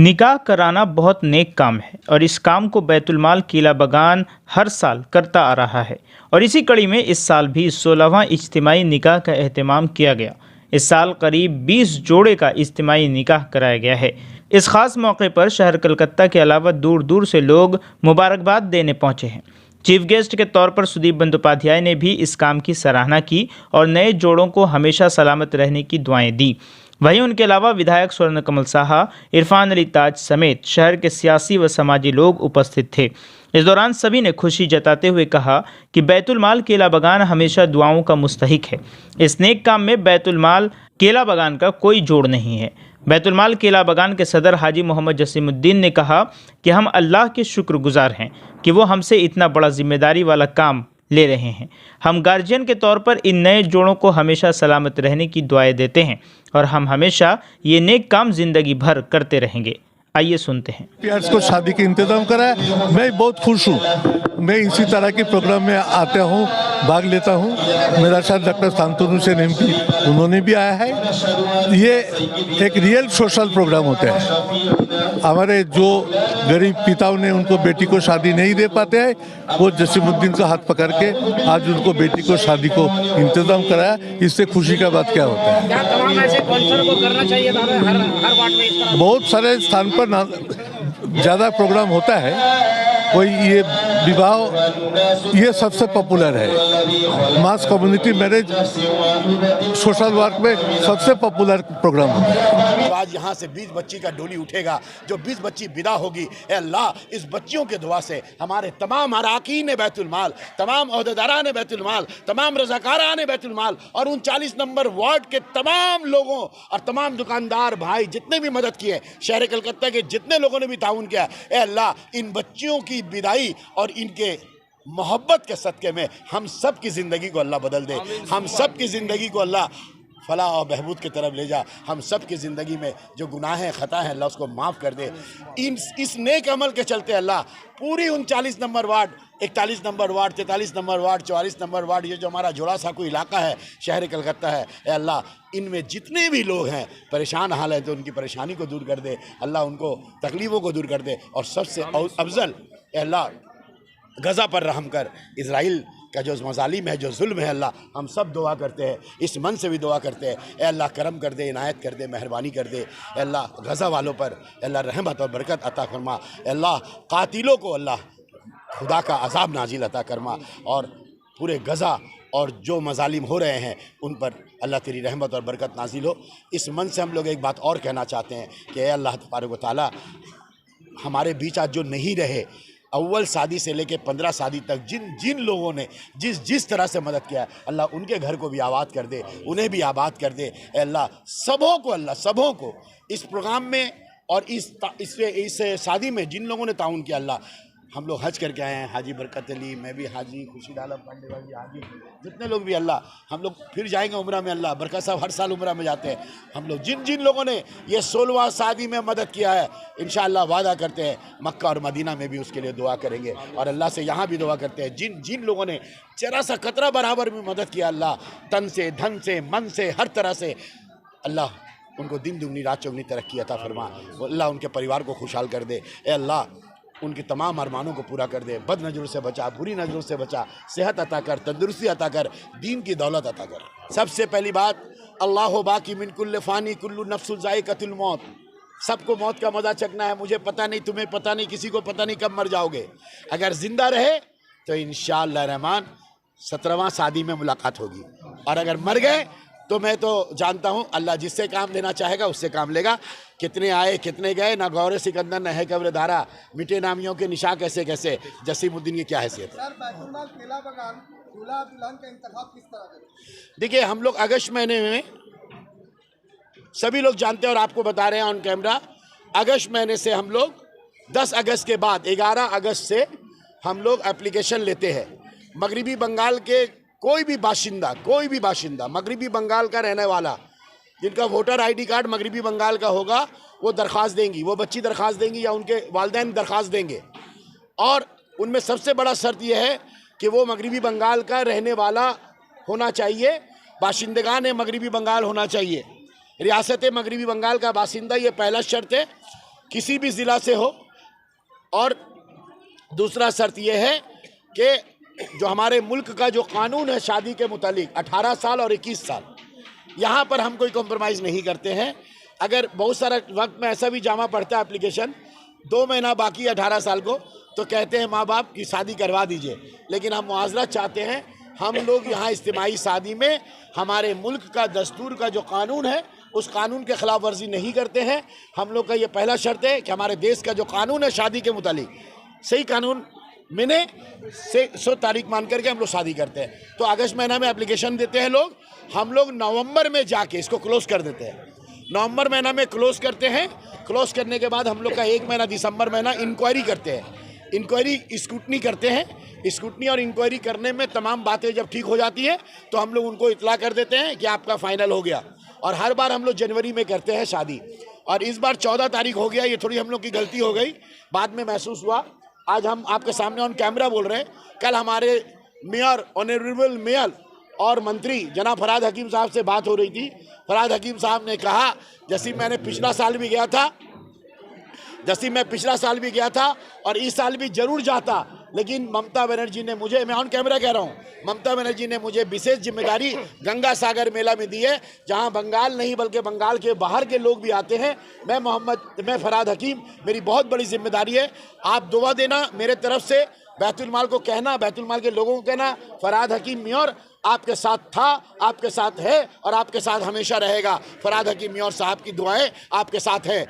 निकाह कराना बहुत नेक काम है और इस काम को बैतुल-माल किला बगान हर साल करता आ रहा है और इसी कड़ी में इस साल भी 16वां इज्तिमाई निकाह का एहतमाम किया गया। इस साल करीब 20 जोड़े का इज्तिमाई निकाह कराया गया है। इस खास मौके पर शहर कलकत्ता के अलावा दूर दूर से लोग मुबारकबाद देने पहुंचे हैं। चीफ गेस्ट के तौर पर सुदीप बंदोपाध्याय ने भी इस काम की सराहना की और नए जोड़ों को हमेशा सलामत रहने की दुआएं दी। वहीं उनके अलावा विधायक स्वर्ण कमल साहा, इरफान अली ताज समेत शहर के सियासी व समाजी लोग उपस्थित थे। इस दौरान सभी ने खुशी जताते हुए कहा कि बैतुल-माल केला बगान हमेशा दुआओं का मुस्तहिक है। इस नेक काम में बैतुल-माल केला बगान का कोई जोड़ नहीं है। बैतुल-माल केला बगान के सदर हाजी मोहम्मद जसीमुद्दीन ने कहा कि हम अल्लाह के शुक्रगुजार हैं कि वो हमसे इतना बड़ा जिम्मेदारी वाला काम ले रहे हैं। हम गार्जियन के तौर पर इन नए जोड़ों को हमेशा सलामत रहने की दुआएं देते हैं और हम हमेशा ये नेक काम जिंदगी भर करते रहेंगे। आइए सुनते हैं। प्यार्स को शादी के इंतजाम करा है। मैं बहुत खुश हूँ। मैं इसी तरह के प्रोग्राम में आता हूँ, भाग लेता हूँ। मेरा साथ डॉक्टर शांतनु हुसैन MP उन्होंने भी आया है। ये एक रियल सोशल प्रोग्राम होता है। हमारे जो गरीब पिताओं ने उनको बेटी को शादी नहीं दे पाते हैं, वो जसीमुद्दीन का हाथ पकड़ के आज उनको बेटी को शादी को इंतजाम कराया। इससे खुशी का बात क्या होता है? क्या तमाम ऐसे कॉन्सर्ट को करना चाहिए था हर वार्ड में? इस तरह बहुत सारे स्थान पर ज़्यादा प्रोग्राम होता है। कोई ये विवाह ये सबसे पॉपुलर है। मास कम्युनिटी मैरिज सोशल वर्क में सबसे पॉपुलर प्रोग्राम होता है। आज यहाँ से 20 बच्ची का डोली उठेगा, जो 20 बच्ची विदा होगी, ए अल्लाह इस बच्चियों के दुआ से हमारे तमाम अराकीन बैतुल-माल, तमाम ओहदेदारान बैतुल-माल, तमाम रज़ाकारान बैतुल-माल और उन 40 नंबर वार्ड के तमाम लोगों और तमाम दुकानदार भाई जितने भी मदद किए, शहर कलकत्ता के जितने लोगों ने भी ताउन किया, ए अल्लाह इन बच्चियों की विदाई और इनके मोहब्बत के सदक़े में हम सब की ज़िंदगी को अल्लाह बदल दे। हम सब की ज़िंदगी को अल्लाह फलाह और बहबूद की तरफ ले जा। हम सब की ज़िंदगी में जो गुनाहें ख़ता हैं अल्लाह उसको माफ़ कर दे। इस नेक अमल के चलते अल्लाह पूरी 39 number ward, 41 number ward, 43 number ward, 44 number ward, ये जो हमारा जोड़ा साकू इलाका है शहर कलकत्ता है, ए अल्लाह इनमें जितने भी लोग हैं परेशान हाल हैं तो उनकी परेशानी को दूर कर दे। अल्लाह उनको तकलीफ़ों को दूर कर दे और सबसे अफजल ए अल्लाह गज़ा पर रहम कर। इज़राइल का जो मज़ालिम है, जो जुल्म है, अल्लाह हम सब दुआ करते हैं, इस मन से भी दुआ करते हैं, ए अल्लाह करम कर दे, इनायत कर दे, मेहरबानी कर दे। ए अल्लाह गज़ा वालों पर अल्लाह रहमत और बरकत अता फरमा। अल्लाह कातिलों को अल्लाह खुदा का अज़ाब नाजिल अता फरमा और पूरे गज़ा और जो मज़ालिम हो रहे हैं उन पर अल्लाह तेरी रहमत और बरकत नाजिल हो। इस मन से हम लोग एक बात और कहना चाहते हैं कि ए अल्लाह तबारक व तआला हमारे बीच आज जो नहीं रहे, अव्वल शादी से लेके 15 शादी तक जिन लोगों ने जिस तरह से मदद किया है, अल्लाह उनके घर को भी आबाद कर दे, उन्हें भी आबाद कर दे। अल्लाह सबों को इस प्रोग्राम में और इस शादी में जिन लोगों ने ताउन किया, अल्लाह हम लोग हज करके आए हैं, हाजी बरकत अली, मैं भी हाजी, खुर्शीद आलम पांडे भाई हाजी, जितने लोग भी, अल्लाह हम लोग फिर जाएंगे उम्रा में। अल्लाह बरकत साहब हर साल उम्रा में जाते हैं। हम लोग जिन लोगों ने ये 16वां शादी में मदद किया है, इंशाअल्लाह वादा करते हैं मक्का और मदीना में भी उसके लिए दुआ करेंगे और अल्लाह से यहाँ भी दुआ करते हैं जिन लोगों ने जरा सा कतरा बराबर भी मदद किया, अल्लाह तन से, धन से, मन से, हर तरह से, अल्लाह उनको दिन दुगनी रात चौगनी तरक्की अता फरमा। अल्लाह उनके परिवार को खुशहाल कर दे। ए अल्लाह उनके तमाम अरमानों को पूरा कर दे। बद नज़रों से बचा, बुरी नज़रों से बचा, सेहत अता कर, तंदुरुस्ती अता कर, दीन की दौलत अता कर। सबसे पहली बात, अल्लाह बाकी मिन कुल्ल फ़ानी कुल्लु नफ्सुन ज़ाइक़तुल मौत। सबको मौत का मज़ा चखना है। मुझे पता नहीं, तुम्हें पता नहीं, किसी को पता नहीं कब मर जाओगे। अगर ज़िंदा रहे तो इंशाअल्लाह रहमान 17वां शादी में मुलाकात होगी और अगर मर गए तो मैं तो जानता हूँ अल्लाह जिससे काम लेना चाहेगा उससे काम लेगा। कितने आए कितने गए, ना गौरे सिकंदर न है कब्र धारा, मिटे नामियों के निशा कैसे कैसे, जसीमुद्दीन की क्या हैसियत है? देखिए हम लोग अगस्त महीने में, सभी लोग जानते हैं और आपको बता रहे हैं ऑन कैमरा, अगस्त महीने से हम लोग 10 अगस्त के बाद 11 अगस्त से हम लोग एप्लीकेशन लेते हैं। मगरिबी बंगाल के कोई भी बाशिंदा मगरिबी बंगाल का रहने वाला जिनका वोटर ID कार्ड मगरिबी बंगाल का होगा, वो दरख्वास्त देंगी, वो बच्ची दरख्वास्त देंगी या उनके वालिदैन दरख्वास्त देंगे। और उनमें सबसे बड़ा शर्त यह है कि वो मगरिबी बंगाल का रहने वाला होना चाहिए, बाशिंदगान मगरिबी बंगाल होना चाहिए, रियासत मगरिबी बंगाल का बासिंदा, ये पहला शर्त है। किसी भी ज़िला से हो। और दूसरा शर्त यह है कि जो हमारे मुल्क का जो कानून है शादी के मुतालिक 18 साल और 21 साल, यहाँ पर हम कोई कॉम्प्रोमाइज़ नहीं करते हैं। अगर बहुत सारा वक्त में ऐसा भी जामा पड़ता है एप्लीकेशन 2 महीना बाकी 18 साल को, तो कहते हैं माँ बाप की शादी करवा दीजिए, लेकिन हम मुआवजा चाहते हैं। हम लोग यहाँ इज्तिमाई शादी में हमारे मुल्क का दस्तूर का जो कानून है उस कानून के ख़िलाफ़ वर्जी नहीं करते हैं। हम लोग का ये पहला शर्त है कि हमारे देश का जो कानून है शादी के मुतालिक सही कानून मैंने से 100 तारीख मान करके हम लोग शादी करते हैं। तो अगस्त महीना में एप्लीकेशन देते हैं लोग, हम लोग नवंबर में जाके इसको क्लोज़ कर देते हैं। नवंबर महीना में क्लोज़ करते हैं। क्लोज़ करने के बाद हम लोग का 1 महीना दिसंबर महीना इंक्वायरी करते हैं। इंक्वायरी स्क्रूटनी करते हैं। स्क्रूटनी और इंक्वायरी करने में तमाम बातें जब ठीक हो जाती है तो हम लोग उनको इतला कर देते हैं कि आपका फ़ाइनल हो गया। और हर बार हम लोग जनवरी में करते हैं शादी, और इस बार 14 तारीख हो गया। ये थोड़ी हम लोग की गलती हो गई, बाद में महसूस हुआ। आज हम आपके सामने ऑन कैमरा बोल रहे हैं। कल हमारे मेयर, ऑनरेबल मेयर और मंत्री जनाब फरहाद हकीम साहब से बात हो रही थी। फरहाद हकीम साहब ने कहा जैसे मैं पिछला साल भी गया था और इस साल भी जरूर जाता, लेकिन ममता बनर्जी ने मुझे, मैं ऑन कैमरा कह रहा हूँ, ममता बनर्जी ने मुझे विशेष जिम्मेदारी गंगा सागर मेला में दी है, जहाँ बंगाल नहीं बल्कि बंगाल के बाहर के लोग भी आते हैं। मैं फरहाद हकीम, मेरी बहुत बड़ी जिम्मेदारी है। आप दुआ देना मेरे तरफ से, बैतुल माल को कहना, बैतुल माल के लोगों को कहना, फरहाद हकीम मेयर आपके साथ था, आपके साथ है और आपके साथ हमेशा रहेगा। फरहाद हकीम मेयर साहब की दुआएं आपके साथ है।